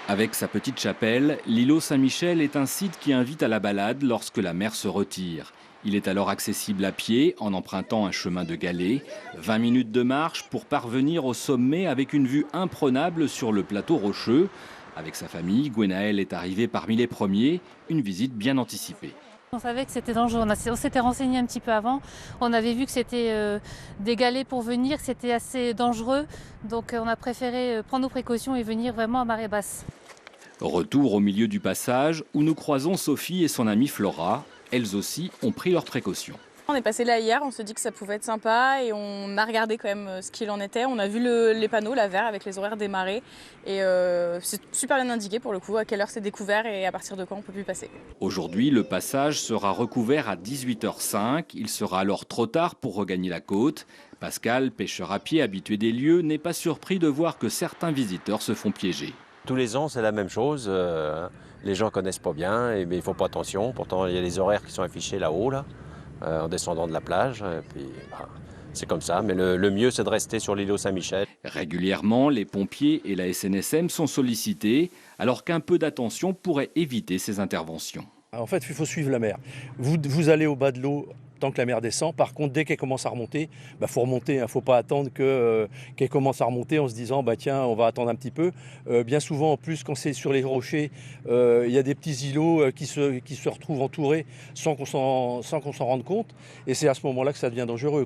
Avec sa petite chapelle, l'îlot Saint-Michel est un site qui invite à la balade lorsque la mer se retire. Il est alors accessible à pied en empruntant un chemin de galets. 20 minutes de marche pour parvenir au sommet avec une vue imprenable sur le plateau rocheux. Avec sa famille, Gwenaël est arrivé parmi les premiers, une visite bien anticipée. On savait que c'était dangereux, on s'était renseigné un petit peu avant, on avait vu que c'était des galets pour venir, que c'était assez dangereux, donc on a préféré prendre nos précautions et venir vraiment à marée basse. Retour au milieu du passage où nous croisons Sophie et son amie Flora. Elles aussi ont pris leurs précautions. On est passé là hier, on se dit que ça pouvait être sympa et on a regardé quand même ce qu'il en était. On a vu les panneaux, la vert avec les horaires des marées et c'est super bien indiqué pour le coup à quelle heure c'est découvert et à partir de quand on peut plus passer. Aujourd'hui, le passage sera recouvert à 18h05. Il sera alors trop tard pour regagner la côte. Pascal, pêcheur à pied habitué des lieux, n'est pas surpris de voir que certains visiteurs se font piéger. Tous les ans, c'est la même chose. Les gens connaissent pas bien, mais ils font pas attention. Pourtant, il y a les horaires qui sont affichés là-haut, en descendant de la plage. Et puis, c'est comme ça. Mais le mieux, c'est de rester sur l'îlot Saint-Michel. Régulièrement, les pompiers et la SNSM sont sollicités, alors qu'un peu d'attention pourrait éviter ces interventions. En fait, il faut suivre la mer. Vous allez au bas de l'eau tant que la mer descend. Par contre, dès qu'elle commence à remonter, faut remonter. Il ne faut pas attendre qu'elle commence à remonter en se disant tiens, on va attendre un petit peu. Bien souvent, en plus, quand c'est sur les rochers, il y a des petits îlots qui se retrouvent entourés sans qu'on s'en rende compte. Et c'est à ce moment-là que ça devient dangereux.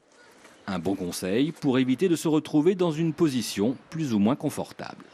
Un bon conseil pour éviter de se retrouver dans une position plus ou moins confortable.